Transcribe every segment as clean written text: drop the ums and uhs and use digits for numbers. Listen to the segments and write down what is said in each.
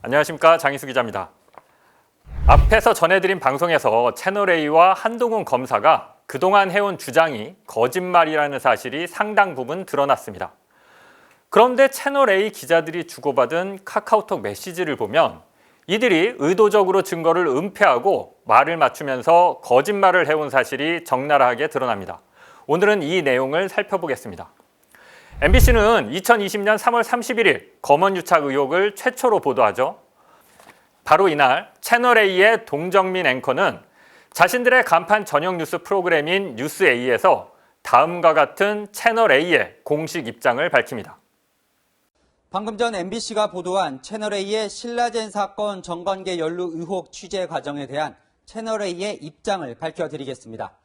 안녕하십니까, 장희수 기자입니다. 앞에서 전해드린 방송에서 채널A와 한동훈 검사가 그동안 해온 주장이 거짓말이라는 사실이 상당 부분 드러났습니다. 그런데 채널A 기자들이 주고받은 카카오톡 메시지를 보면 이들이 의도적으로 증거를 은폐하고 말을 맞추면서 거짓말을 해온 사실이 적나라하게 드러납니다. 오늘은 이 내용을 살펴보겠습니다. MBC는 2020년 3월 31일 검언유착 의혹을 최초로 보도하죠. 바로 이날 채널A의 동정민 앵커는 자신들의 간판 전용 뉴스 프로그램인 뉴스A에서 다음과 같은 채널A의 공식 입장을 밝힙니다. 방금 전 MBC가 보도한 채널A의 신라젠 사건 정관계 연루 의혹 취재 과정에 대한 채널A의 입장을 밝혀드리겠습니다.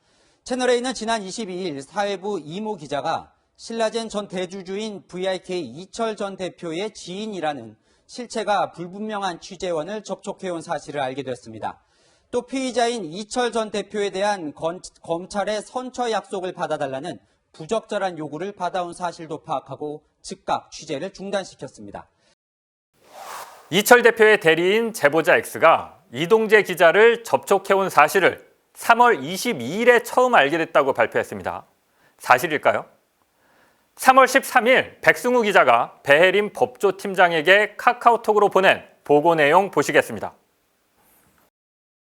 채널A는 지난 22일 사회부 이모 기자가 신라젠 전 대주주인 VIK 이철 전 대표의 지인이라는 실체가 불분명한 취재원을 접촉해온 사실을 알게 됐습니다. 또 피의자인 이철 전 대표에 대한 검찰의 선처 약속을 받아달라는 부적절한 요구를 받아온 사실도 파악하고 즉각 취재를 중단시켰습니다. 이철 대표의 대리인 제보자 X가 이동재 기자를 접촉해온 사실을 3월 22일에 처음 알게 됐다고 발표했습니다. 사실일까요? 3월 13일 백승우 기자가 배혜림 법조팀장에게 카카오톡으로 보낸 보고 내용 보시겠습니다.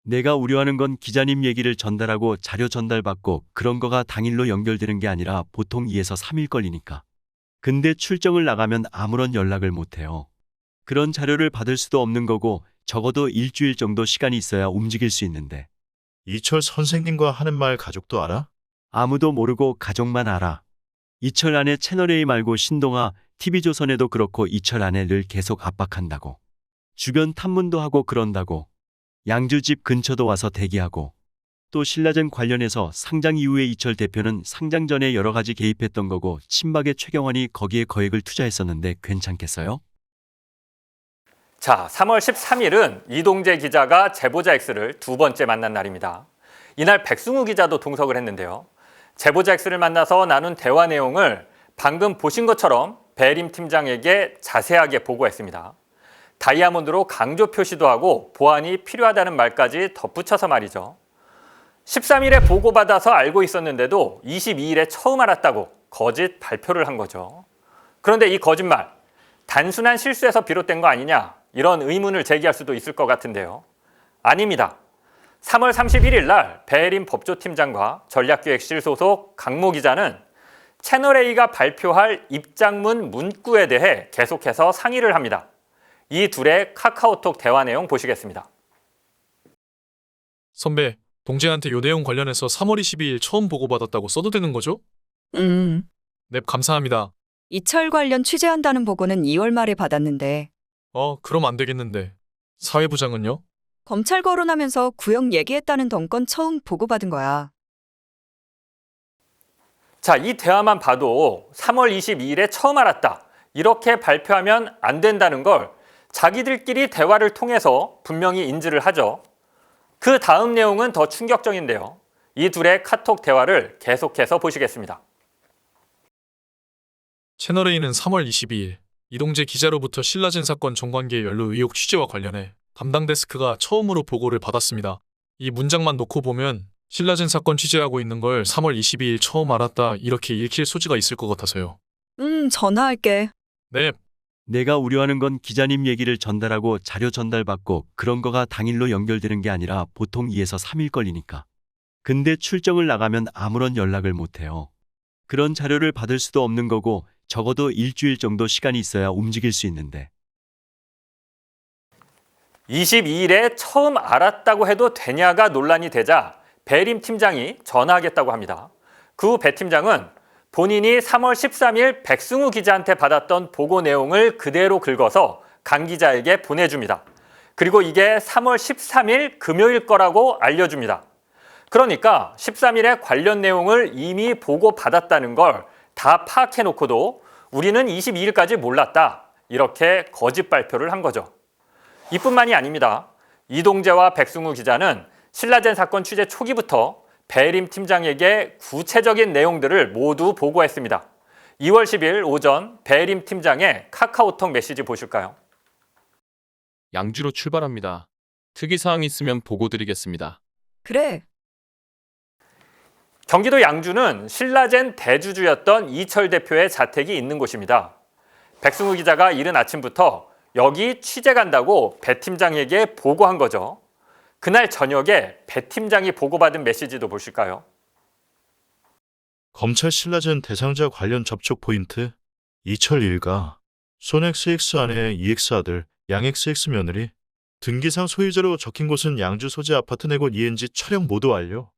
내가 우려하는 건 기자님 얘기를 전달하고 자료 전달받고 그런 거가 당일로 연결되는 게 아니라 보통 2에서 3일 걸리니까. 근데 출정을 나가면 아무런 연락을 못해요. 그런 자료를 받을 수도 없는 거고 적어도 일주일 정도 시간이 있어야 움직일 수 있는데. 이철 선생님과 하는 말 가족도 알아? 아무도 모르고 가족만 알아. 이철 아내 채널A 말고 신동아, TV조선에도 그렇고 이철 아내를 계속 압박한다고. 주변 탐문도 하고 그런다고. 양주 집 근처도 와서 대기하고. 또 신라젠 관련해서 상장 이후에 이철 대표는 상장 전에 여러 가지 개입했던 거고 친박의 최경환이 거기에 거액을 투자했었는데 괜찮겠어요? 자, 3월 13일은 이동재 기자가 제보자 X를 두 번째 만난 날입니다. 이날 백승우 기자도 동석을 했는데요. 제보자 X를 만나서 나눈 대화 내용을 방금 보신 것처럼 배림 팀장에게 자세하게 보고했습니다. 다이아몬드로 강조 표시도 하고 보완이 필요하다는 말까지 덧붙여서 말이죠. 13일에 보고받아서 알고 있었는데도 22일에 처음 알았다고 거짓 발표를 한 거죠. 그런데 이 거짓말, 단순한 실수에서 비롯된 거 아니냐, 이런 의문을 제기할 수도 있을 것 같은데요. 아닙니다. 3월 31일 날 배혜림 법조팀장과 전략기획실 소속 강모 기자는 채널A가 발표할 입장문 문구에 대해 계속해서 상의를 합니다. 이 둘의 카카오톡 대화 내용 보시겠습니다. 선배, 동재한테 요 내용 관련해서 3월 22일 처음 보고받았다고 써도 되는 거죠? 네, 감사합니다. 이철 관련 취재한다는 보고는 2월 말에 받았는데 그럼 안 되겠는데. 사회부장은요? 검찰 거론하면서 구형 얘기했다는 덩건 처음 보고받은 거야. 자, 이 대화만 봐도 3월 22일에 처음 알았다, 이렇게 발표하면 안 된다는 걸 자기들끼리 대화를 통해서 분명히 인지를 하죠. 그 다음 내용은 더 충격적인데요. 이 둘의 카톡 대화를 계속해서 보시겠습니다. 채널A는 3월 22일 이동재 기자로부터 신라젠 사건 정관계 연루 의혹 취재와 관련해 담당 데스크가 처음으로 보고를 받았습니다. 이 문장만 놓고 보면 신라젠 사건 취재하고 있는 걸 3월 22일 처음 알았다, 이렇게 읽힐 소지가 있을 것 같아서요. 전화할게. 네, 내가 우려하는 건 기자님 얘기를 전달하고 자료 전달받고 그런 거가 당일로 연결되는 게 아니라 보통 2에서 3일 걸리니까. 근데 출정을 나가면 아무런 연락을 못해요. 그런 자료를 받을 수도 없는 거고 적어도 일주일 정도 시간이 있어야 움직일 수 있는데. 22일에 처음 알았다고 해도 되냐가 논란이 되자 배림 팀장이 전화하겠다고 합니다. 그 후 배 팀장은 본인이 3월 13일 백승우 기자한테 받았던 보고 내용을 그대로 긁어서 강 기자에게 보내줍니다. 그리고 이게 3월 13일 금요일 거라고 알려줍니다. 그러니까 13일에 관련 내용을 이미 보고받았다는 걸 다 파악해놓고도 우리는 22일까지 몰랐다, 이렇게 거짓 발표를 한 거죠. 이뿐만이 아닙니다. 이동재와 백승우 기자는 신라젠 사건 취재 초기부터 배림 팀장에게 구체적인 내용들을 모두 보고했습니다. 2월 10일 오전 배림 팀장의 카카오톡 메시지 보실까요? 양주로 출발합니다. 특이사항 있으면 보고 드리겠습니다. 그래. 경기도 양주는 신라젠 대주주였던 이철 대표의 자택이 있는 곳입니다. 백승우 기자가 이른 아침부터 여기 취재 간다고 배 팀장에게 보고한 거죠. 그날 저녁에 배 팀장이 보고받은 메시지도 보실까요? 검찰 신라젠 대상자 관련 접촉 포인트. 이철 일가. 손 XX 아내 EX 아들 양 XX 며느리. 등기상 소유자로 적힌 곳은 양주 소재 아파트 내곳 ENG 촬영 모두 완료.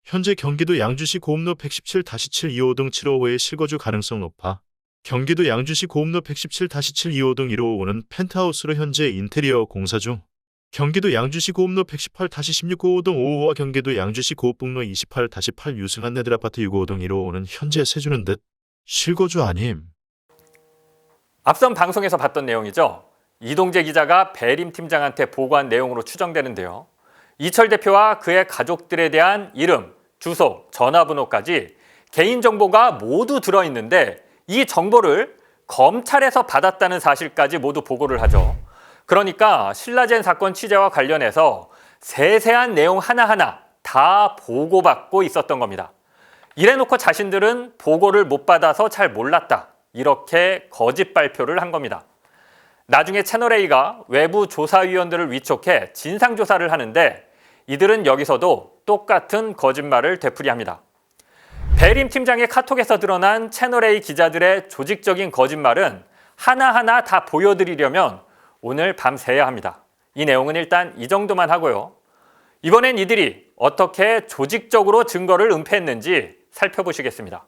현재 경기도 양주시 고음로 117-725등 755의 실거주 가능성 높아. 경기도 양주시 고음로 117-725등 155는 펜트하우스로 현재 인테리어 공사 중. 경기도 양주시 고음로 118-1695등 555와 경기도 양주시 고읍북로 28-8 유승한 네들 아파트 655등 155는 현재 세주는 듯. 실거주 아님. 앞선 방송에서 봤던 내용이죠. 이동재 기자가 배림 팀장한테 보고한 내용으로 추정되는데요. 이철 대표와 그의 가족들에 대한 이름, 주소, 전화번호까지 개인정보가 모두 들어있는데 이 정보를 검찰에서 받았다는 사실까지 모두 보고를 하죠. 그러니까 신라젠 사건 취재와 관련해서 세세한 내용 하나하나 다 보고받고 있었던 겁니다. 이래놓고 자신들은 보고를 못 받아서 잘 몰랐다. 이렇게 거짓 발표를 한 겁니다. 나중에 채널A가 외부 조사위원들을 위촉해 진상조사를 하는데 이들은 여기서도 똑같은 거짓말을 되풀이합니다. 배림 팀장의 카톡에서 드러난 채널A 기자들의 조직적인 거짓말은 하나하나 다 보여드리려면 오늘 밤새야 합니다. 이 내용은 일단 이 정도만 하고요. 이번엔 이들이 어떻게 조직적으로 증거를 은폐했는지 살펴보시겠습니다.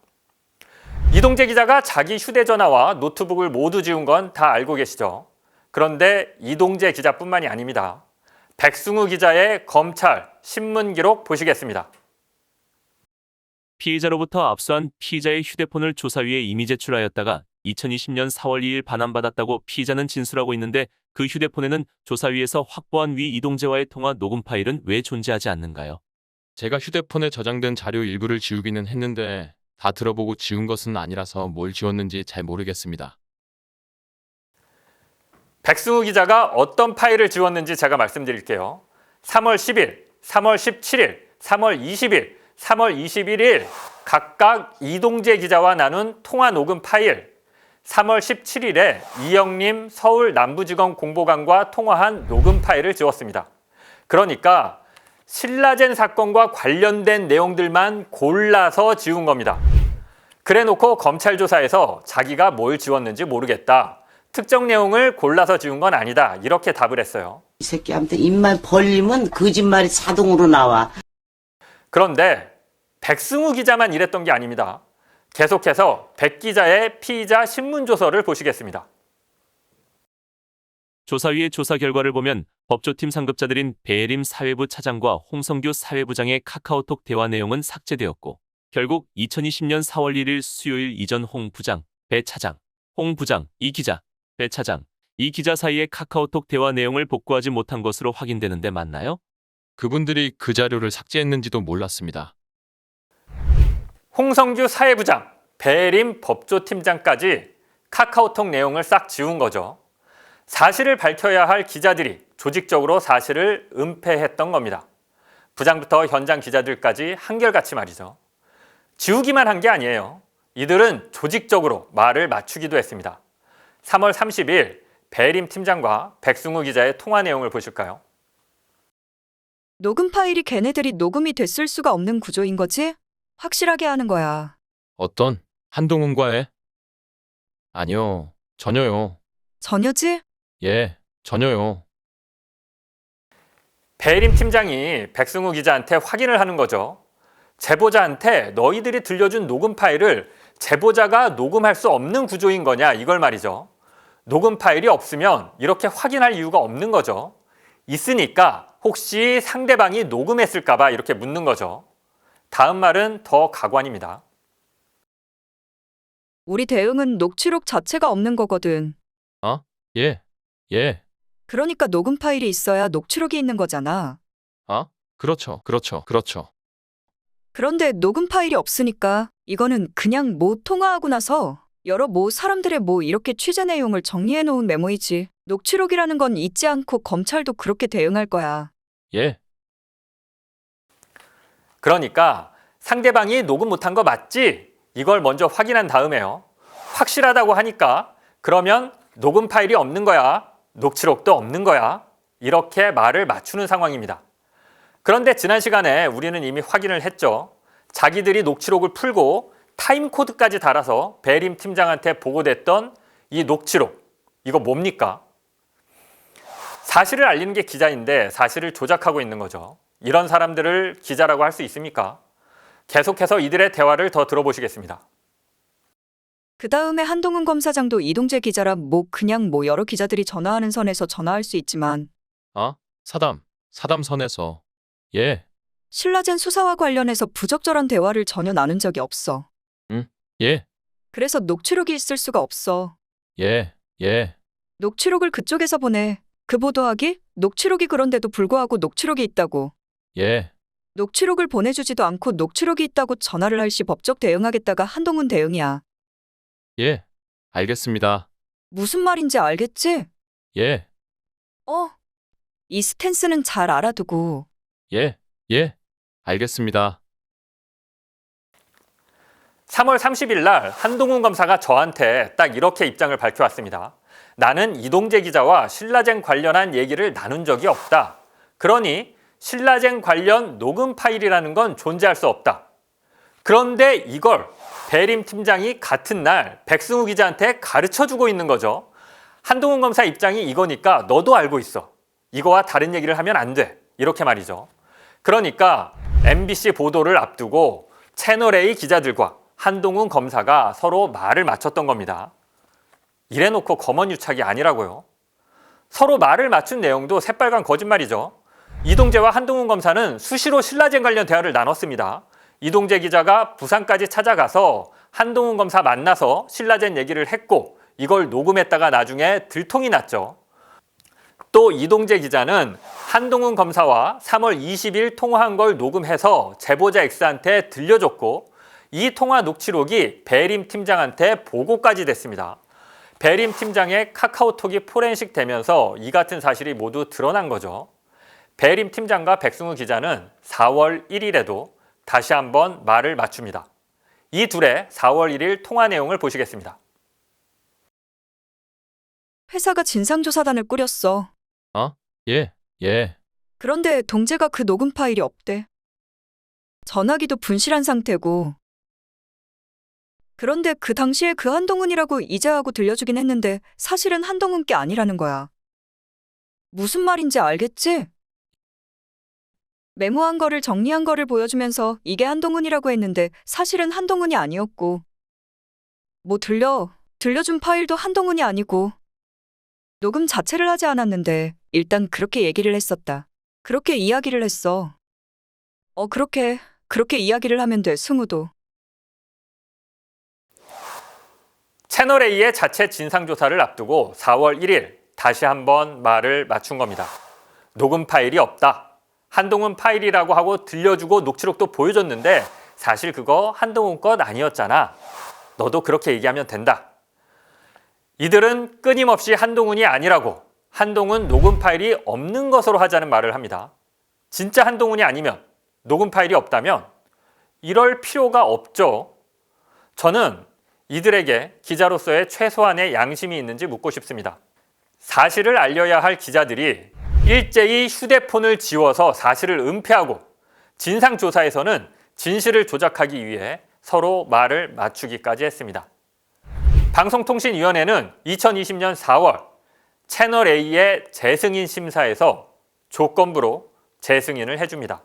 이동재 기자가 자기 휴대전화와 노트북을 모두 지운 건 다 알고 계시죠? 그런데 이동재 기자뿐만이 아닙니다. 백승우 기자의 검찰 신문 기록 보시겠습니다. 피의자로부터 압수한 피의자의 휴대폰을 조사위에 이미 제출하였다가 2020년 4월 2일 반환받았다고 피의자는 진술하고 있는데 그 휴대폰에는 조사위에서 확보한 위 이동재와의 통화 녹음 파일은 왜 존재하지 않는가요? 제가 휴대폰에 저장된 자료 일부를 지우기는 했는데 다 들어보고 지운 것은 아니라서 뭘 지웠는지 잘 모르겠습니다. 백승우 기자가 어떤 파일을 지웠는지 제가 말씀드릴게요. 3월 10일, 3월 17일, 3월 20일, 3월 21일 각각 이동재 기자와 나눈 통화 녹음 파일, 3월 17일에 이영림 서울 남부지검 공보관과 통화한 녹음 파일을 지웠습니다. 그러니까 신라젠 사건과 관련된 내용들만 골라서 지운 겁니다. 그래놓고 검찰 조사에서 자기가 뭘 지웠는지 모르겠다. 특정 내용을 골라서 지운 건 아니다. 이렇게 답을 했어요. 이 새끼한테 입만 벌리면 거짓말이 자동으로 나와. 그런데 백승우 기자만 이랬던 게 아닙니다. 계속해서 백 기자의 피의자 신문조서를 보시겠습니다. 조사위의 조사 결과를 보면 법조팀 상급자들인 배예림 사회부 차장과 홍성규 사회부장의 카카오톡 대화 내용은 삭제되었고 결국 2020년 4월 1일 수요일 이전 홍 부장, 배 차장, 홍 부장, 이 기자, 배 차장, 이 기자 사이의 카카오톡 대화 내용을 복구하지 못한 것으로 확인되는데 맞나요? 그분들이 그 자료를 삭제했는지도 몰랐습니다. 홍성규 사회부장, 배예림 법조팀장까지 카카오톡 내용을 싹 지운 거죠. 사실을 밝혀야 할 기자들이 조직적으로 사실을 은폐했던 겁니다. 부장부터 현장 기자들까지 한결같이 말이죠. 지우기만 한 게 아니에요. 이들은 조직적으로 말을 맞추기도 했습니다. 3월 30일 배예림 팀장과 백승우 기자의 통화 내용을 보실까요? 녹음 파일이 걔네들이 녹음이 됐을 수가 없는 구조인 거지? 확실하게 하는 거야. 어떤? 한동훈과의? 아니요. 전혀요. 전혀지? 예, 전혀요. 배예림 팀장이 백승우 기자한테 확인을 하는 거죠. 제보자한테 너희들이 들려준 녹음 파일을 제보자가 녹음할 수 없는 구조인 거냐 이걸 말이죠. 녹음 파일이 없으면 이렇게 확인할 이유가 없는 거죠. 있으니까 혹시 상대방이 녹음했을까 봐 이렇게 묻는 거죠. 다음 말은 더 가관입니다. 우리 대응은 녹취록 자체가 없는 거거든. 예, 예. 그러니까 녹음 파일이 있어야 녹취록이 있는 거잖아. 그렇죠, 그렇죠, 그렇죠. 그런데 녹음 파일이 없으니까 이거는 그냥 뭐 통화하고 나서 여러 뭐 사람들의 뭐 이렇게 취재 내용을 정리해 놓은 메모이지. 녹취록이라는 건 잊지 않고 검찰도 그렇게 대응할 거야. 예, 그러니까 상대방이 녹음 못한 거 맞지? 이걸 먼저 확인한 다음에요. 확실하다고 하니까 그러면 녹음 파일이 없는 거야. 녹취록도 없는 거야. 이렇게 말을 맞추는 상황입니다. 그런데 지난 시간에 우리는 이미 확인을 했죠. 자기들이 녹취록을 풀고 타임코드까지 달아서 배림 팀장한테 보고됐던 이 녹취록. 이거 뭡니까? 사실을 알리는 게 기자인데 사실을 조작하고 있는 거죠. 이런 사람들을 기자라고 할 수 있습니까? 계속해서 이들의 대화를 더 들어보시겠습니다. 그 다음에 한동훈 검사장도 이동재 기자라 그냥 여러 기자들이 전화하는 선에서 전화할 수 있지만 사담선에서. 예, 신라젠 수사와 관련해서 부적절한 대화를 전혀 나눈 적이 없어. 예, 그래서 녹취록이 있을 수가 없어. 예, 예, 녹취록을 그쪽에서 보내. 그 보도하기? 녹취록이 그런데도 불구하고 녹취록이 있다고. 예, 녹취록을 보내주지도 않고 녹취록이 있다고 전화를 할 시 법적 대응하겠다가 한동훈 대응이야. 예, 알겠습니다. 무슨 말인지 알겠지? 예, 이 스탠스는 잘 알아두고. 예, 예, 알겠습니다. 3월 30일 날 한동훈 검사가 저한테 딱 이렇게 입장을 밝혀왔습니다. 나는 이동재 기자와 신라젠 관련한 얘기를 나눈 적이 없다. 그러니 신라젠 관련 녹음 파일이라는 건 존재할 수 없다. 그런데 이걸 배림 팀장이 같은 날 백승우 기자한테 가르쳐주고 있는 거죠. 한동훈 검사 입장이 이거니까 너도 알고 있어. 이거와 다른 얘기를 하면 안 돼. 이렇게 말이죠. 그러니까 MBC 보도를 앞두고 채널A 기자들과 한동훈 검사가 서로 말을 맞췄던 겁니다. 이래놓고 검언유착이 아니라고요. 서로 말을 맞춘 내용도 새빨간 거짓말이죠. 이동재와 한동훈 검사는 수시로 신라젠 관련 대화를 나눴습니다. 이동재 기자가 부산까지 찾아가서 한동훈 검사 만나서 신라젠 얘기를 했고 이걸 녹음했다가 나중에 들통이 났죠. 또 이동재 기자는 한동훈 검사와 3월 20일 통화한 걸 녹음해서 제보자 X한테 들려줬고 이 통화 녹취록이 배림 팀장한테 보고까지 됐습니다. 배림 팀장의 카카오톡이 포렌식 되면서 이 같은 사실이 모두 드러난 거죠. 배림 팀장과 백승우 기자는 4월 1일에도 다시 한번 말을 맞춥니다. 이 둘의 4월 1일 통화 내용을 보시겠습니다. 회사가 진상조사단을 꾸렸어. 예, 예, 그런데 동재가 그 녹음 파일이 없대. 전화기도 분실한 상태고. 그런데 그 당시에 그 한동훈이라고 이제하고 들려주긴 했는데 사실은 한동훈 게 아니라는 거야. 무슨 말인지 알겠지? 메모한 거를 정리한 거를 보여주면서 이게 한동훈이라고 했는데 사실은 한동훈이 아니었고. 들려준 파일도 한동훈이 아니고. 녹음 자체를 하지 않았는데 일단 그렇게 얘기를 했었다. 그렇게 이야기를 했어. 그렇게 이야기를 하면 돼, 승우도. 채널A의 자체 진상조사를 앞두고 4월 1일 다시 한번 말을 맞춘 겁니다. 녹음 파일이 없다. 한동훈 파일이라고 하고 들려주고 녹취록도 보여줬는데 사실 그거 한동훈 것 아니었잖아. 너도 그렇게 얘기하면 된다. 이들은 끊임없이 한동훈이 아니라고 한동훈 녹음 파일이 없는 것으로 하자는 말을 합니다. 진짜 한동훈이 아니면 녹음 파일이 없다면 이럴 필요가 없죠. 저는 이들에게 기자로서의 최소한의 양심이 있는지 묻고 싶습니다. 사실을 알려야 할 기자들이 일제히 휴대폰을 지워서 사실을 은폐하고 진상조사에서는 진실을 조작하기 위해 서로 말을 맞추기까지 했습니다. 방송통신위원회는 2020년 4월 채널A의 재승인 심사에서 조건부로 재승인을 해줍니다.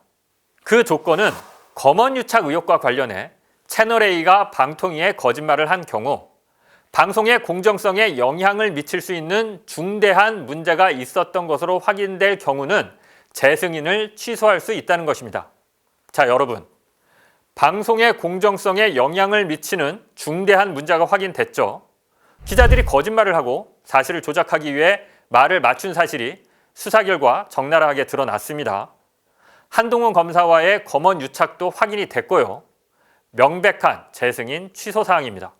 그 조건은 검언유착 의혹과 관련해 채널A가 방통위에 거짓말을 한 경우 방송의 공정성에 영향을 미칠 수 있는 중대한 문제가 있었던 것으로 확인될 경우는 재승인을 취소할 수 있다는 것입니다. 자, 여러분. 방송의 공정성에 영향을 미치는 중대한 문제가 확인됐죠. 기자들이 거짓말을 하고 사실을 조작하기 위해 말을 맞춘 사실이 수사 결과 적나라하게 드러났습니다. 한동훈 검사와의 검언 유착도 확인이 됐고요. 명백한 재승인 취소 사항입니다.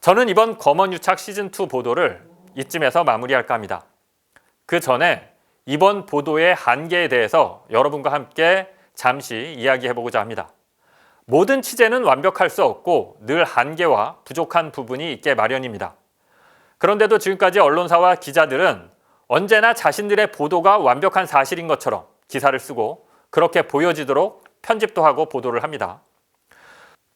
저는 이번 검언 유착 시즌2 보도를 이쯤에서 마무리할까 합니다. 그 전에 이번 보도의 한계에 대해서 여러분과 함께 잠시 이야기해보고자 합니다. 모든 취재는 완벽할 수 없고 늘 한계와 부족한 부분이 있게 마련입니다. 그런데도 지금까지 언론사와 기자들은 언제나 자신들의 보도가 완벽한 사실인 것처럼 기사를 쓰고 그렇게 보여지도록 편집도 하고 보도를 합니다.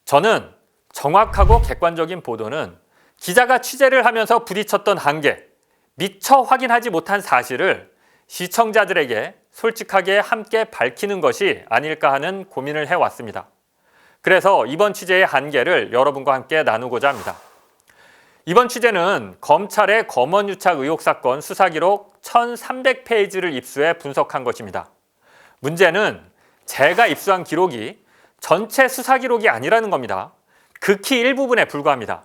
저는 정확하고 객관적인 보도는 기자가 취재를 하면서 부딪혔던 한계, 미처 확인하지 못한 사실을 시청자들에게 솔직하게 함께 밝히는 것이 아닐까 하는 고민을 해왔습니다. 그래서 이번 취재의 한계를 여러분과 함께 나누고자 합니다. 이번 취재는 검찰의 검언유착 의혹 사건 수사기록 1300페이지를 입수해 분석한 것입니다. 문제는 제가 입수한 기록이 전체 수사기록이 아니라는 겁니다. 극히 일부분에 불과합니다.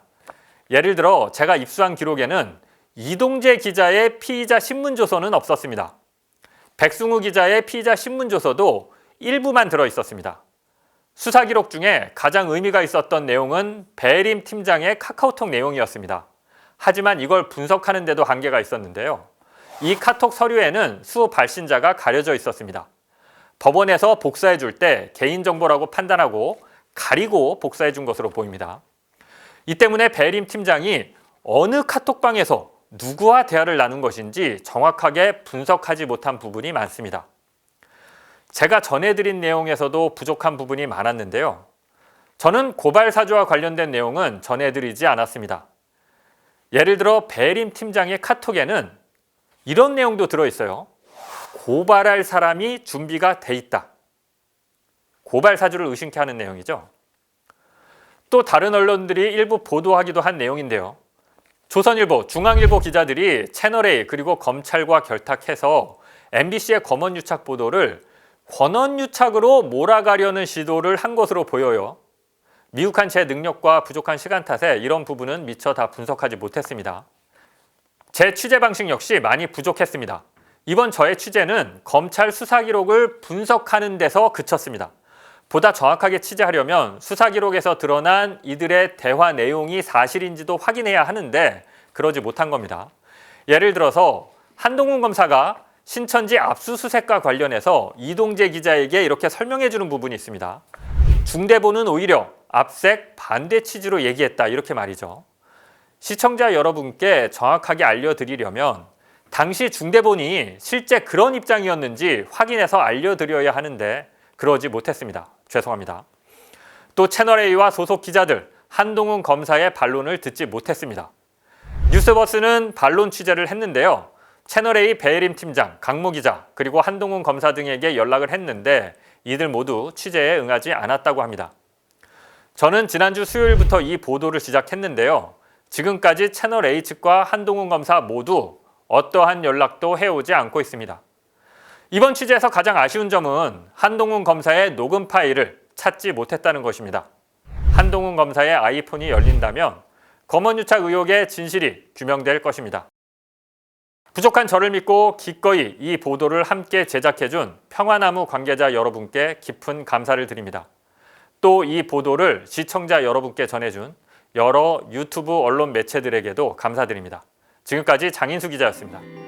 예를 들어 제가 입수한 기록에는 이동재 기자의 피의자 신문조서는 없었습니다. 백승우 기자의 피의자 신문조서도 일부만 들어있었습니다. 수사기록 중에 가장 의미가 있었던 내용은 배혜림 팀장의 카카오톡 내용이었습니다. 하지만 이걸 분석하는 데도 한계가 있었는데요. 이 카톡 서류에는 수 발신자가 가려져 있었습니다. 법원에서 복사해 줄 때 개인정보라고 판단하고 가리고 복사해 준 것으로 보입니다. 이 때문에 배혜림 팀장이 어느 카톡방에서 누구와 대화를 나눈 것인지 정확하게 분석하지 못한 부분이 많습니다. 제가 전해드린 내용에서도 부족한 부분이 많았는데요. 저는 고발 사주와 관련된 내용은 전해드리지 않았습니다. 예를 들어 배혜림 팀장의 카톡에는 이런 내용도 들어있어요. 고발할 사람이 준비가 돼 있다. 고발 사주를 의심케 하는 내용이죠. 또 다른 언론들이 일부 보도하기도 한 내용인데요. 조선일보, 중앙일보 기자들이 채널A 그리고 검찰과 결탁해서 MBC의 검언유착 보도를 권언유착으로 몰아가려는 시도를 한 것으로 보여요. 미흡한 제 능력과 부족한 시간 탓에 이런 부분은 미처 다 분석하지 못했습니다. 제 취재 방식 역시 많이 부족했습니다. 이번 저의 취재는 검찰 수사 기록을 분석하는 데서 그쳤습니다. 보다 정확하게 취재하려면 수사 기록에서 드러난 이들의 대화 내용이 사실인지도 확인해야 하는데 그러지 못한 겁니다. 예를 들어서 한동훈 검사가 신천지 압수수색과 관련해서 이동재 기자에게 이렇게 설명해 주는 부분이 있습니다. 중대본은 오히려 압색 반대 취지로 얘기했다 이렇게 말이죠. 시청자 여러분께 정확하게 알려드리려면 당시 중대본이 실제 그런 입장이었는지 확인해서 알려드려야 하는데 그러지 못했습니다. 죄송합니다. 또 채널A와 소속 기자들, 한동훈 검사의 반론을 듣지 못했습니다. 뉴스버스는 반론 취재를 했는데요. 채널A 배혜림 팀장, 강모 기자, 그리고 한동훈 검사 등에게 연락을 했는데 이들 모두 취재에 응하지 않았다고 합니다. 저는 지난주 수요일부터 이 보도를 시작했는데요. 지금까지 채널A 측과 한동훈 검사 모두 어떠한 연락도 해오지 않고 있습니다. 이번 취재에서 가장 아쉬운 점은 한동훈 검사의 녹음 파일을 찾지 못했다는 것입니다. 한동훈 검사의 아이폰이 열린다면 검언유착 의혹의 진실이 규명될 것입니다. 부족한 저를 믿고 기꺼이 이 보도를 함께 제작해준 평화나무 관계자 여러분께 깊은 감사를 드립니다. 또 이 보도를 시청자 여러분께 전해준 여러 유튜브 언론 매체들에게도 감사드립니다. 지금까지 장인수 기자였습니다.